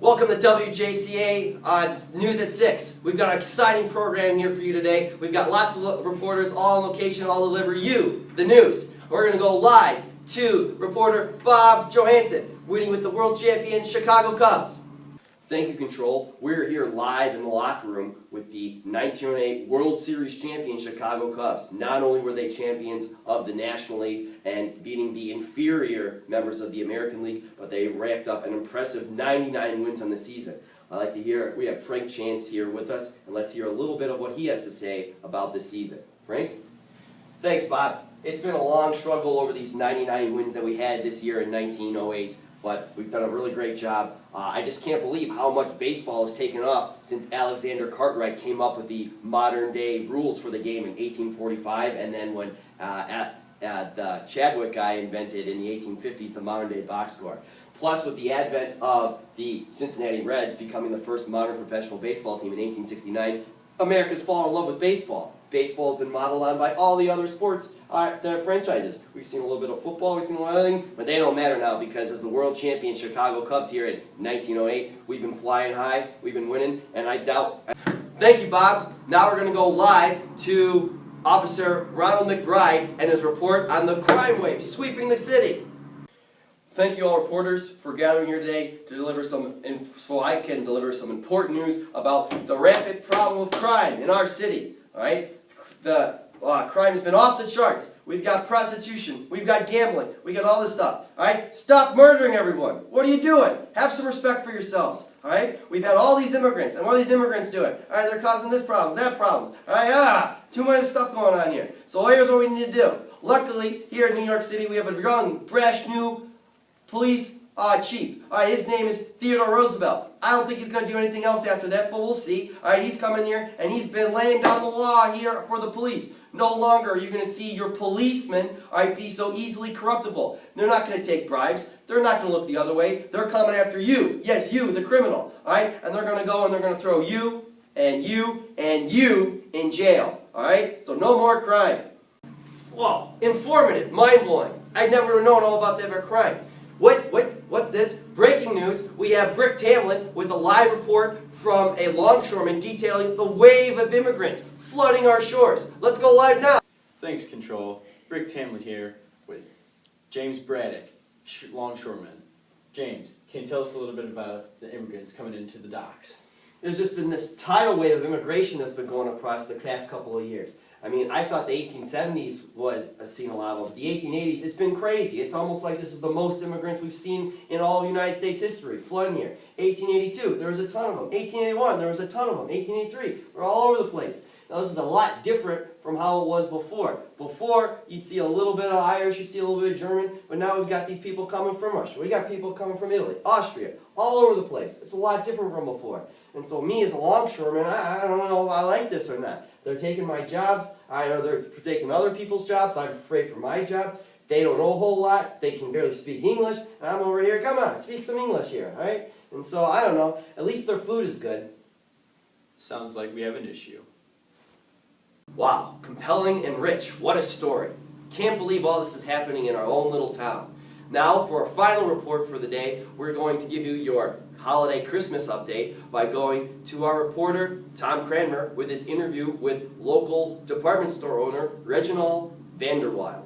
Welcome to WJCA News at 6. We've got an exciting program here for you today. We've got lots of reporters all on location, all deliver you the news. We're going to go live to reporter Bob Johansson, waiting with the world champion Chicago Cubs. Thank you, Control. We're here live in the locker room with the 1908 World Series champion Chicago Cubs. Not only were they champions of the National League and beating the inferior members of the American League, but they racked up an impressive 99 wins on the season. I'd like to hear, we have Frank Chance here with us, and let's hear a little bit of what he has to say about this season. Frank? Thanks, Bob. It's been a long struggle over these 99 wins that we had this year in 1908. But we've done a really great job. I just can't believe how much baseball has taken off since Alexander Cartwright came up with the modern-day rules for the game in 1845, and then when the Chadwick guy invented in the 1850s the modern-day box score. Plus, with the advent of the Cincinnati Reds becoming the first modern professional baseball team in 1869, America's fallen in love with baseball. Baseball's been modeled on by all the other sports their franchises. We've seen a little bit of football, we've seen a lot of other things, but they don't matter now because as the world champion Chicago Cubs here in 1908, we've been flying high, we've been winning, and I doubt... Thank you, Bob. Now we're going to go live to Officer Ronald McBride and his report on the crime wave sweeping the city. Thank you all reporters for gathering here today to deliver so I can deliver some important news about the rampant problem of crime in our city. All right? The crime has been off the charts. We've got prostitution. We've got gambling. We got all this stuff. All right? Stop murdering everyone. What are you doing? Have some respect for yourselves. All right? We've had all these immigrants, and what are these immigrants doing? All right? They're causing this problems, that problems. All right? Too much stuff going on here. So here's what we need to do. Luckily, here in New York City, we have a young, brash, new police chief. All right, his name is Theodore Roosevelt. I don't think he's going to do anything else after that, but we'll see. All right, he's coming here, and he's been laying down the law here for the police. No longer are you going to see your policemen, all right, be so easily corruptible. They're not going to take bribes. They're not going to look the other way. They're coming after you. Yes, you, the criminal. All right, and they're going to go and they're going to throw you and you and you in jail. All right, so no more crime. Whoa, informative, mind-blowing. I'd never known all about that about crime. What's this? Breaking news. We have Brick Tamlin with a live report from a longshoreman detailing the wave of immigrants flooding our shores. Let's go live now. Thanks, Control. Brick Tamlin here with James Braddock, longshoreman. James, can you tell us a little bit about the immigrants coming into the docks? There's just been this tidal wave of immigration that's been going across the past couple of years. I mean, I thought the 1870s was seen a lot of, but the 1880s, it's been crazy. It's almost like this is the most immigrants we've seen in all of United States history, flooding here. 1882, there was a ton of them. 1881, there was a ton of them. 1883, we're all over the place. Now, this is a lot different from how it was before. Before, you'd see a little bit of Irish, you'd see a little bit of German, but now we've got these people coming from Russia. We got people coming from Italy, Austria, all over the place. It's a lot different from before. And so me as a longshoreman, I don't know if I like this or not. They're taking my jobs, they're taking other people's jobs, I'm afraid for my job. They don't know a whole lot, they can barely speak English, and I'm over here, come on, speak some English here, alright? And so, I don't know, at least their food is good. Sounds like we have an issue. Wow, compelling and rich, what a story. Can't believe all this is happening in our own little town. Now, for our final report for the day, we're going to give you your holiday Christmas update by going to our reporter, Tom Cranmer, with his interview with local department store owner, Reginald Vanderwild.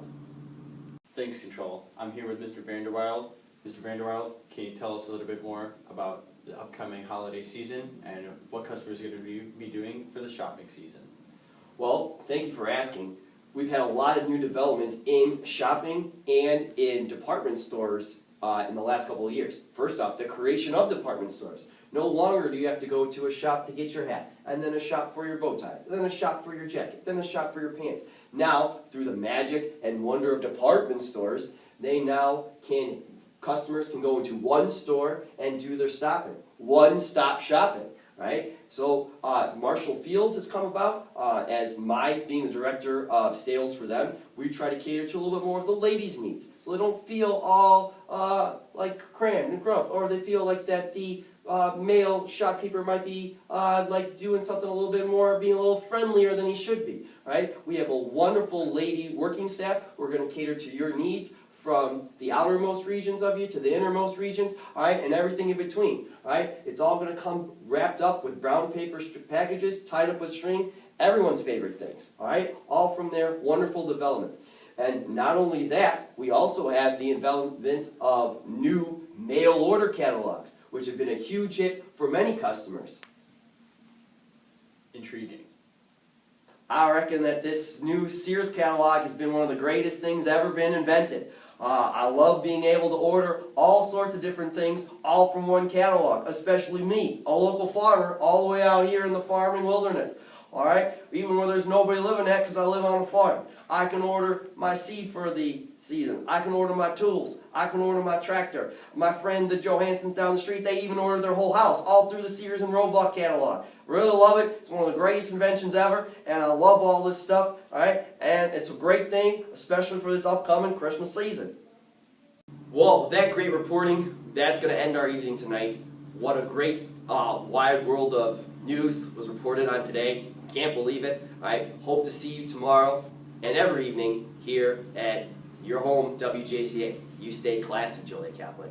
Thanks, Control. I'm here with Mr. Vanderwild. Mr. Vanderwild, can you tell us a little bit more about the upcoming holiday season and what customers are going to be doing for the shopping season? Well, thank you for asking. We've had a lot of new developments in shopping and in department stores in the last couple of years. First off, the creation of department stores. No longer do you have to go to a shop to get your hat, and then a shop for your bow tie, then a shop for your jacket, then a shop for your pants. Now, through the magic and wonder of department stores, customers can go into one store and do their shopping. One-stop shopping. Right? So Marshall Fields has come about as being the director of sales for them. We try to cater to a little bit more of the ladies' needs, so they don't feel all like crammed and grumped, or they feel like that the male shopkeeper might be like doing something a little bit more, being a little friendlier than he should be. Right? We have a wonderful lady working staff. We're going to cater to your needs from the outermost regions of you to the innermost regions, all right, and everything in between, all right? It's all going to come wrapped up with brown paper packages, tied up with string, everyone's favorite things, all right? All from their wonderful developments. And not only that, we also have the development of new mail order catalogs, which have been a huge hit for many customers. Intriguing. I reckon that this new Sears catalog has been one of the greatest things ever been invented. I love being able to order all sorts of different things, all from one catalog, especially me, a local farmer, all the way out here in the farming wilderness. All right, even where there's nobody living at because I live on a farm. I can order my seed for the season. I can order my tools. I can order my tractor. My friend, the Johanssons down the street, they even ordered their whole house, all through the Sears and Roebuck catalog. Really love it. It's one of the greatest inventions ever, and I love all this stuff, all right? And it's a great thing, especially for this upcoming Christmas season. Well, with that great reporting, that's going to end our evening tonight. What a great wide world of news was reported on today. Can't believe it. I hope to see you tomorrow and every evening here at your home WJCA. You stay classy, Joliet Catholic.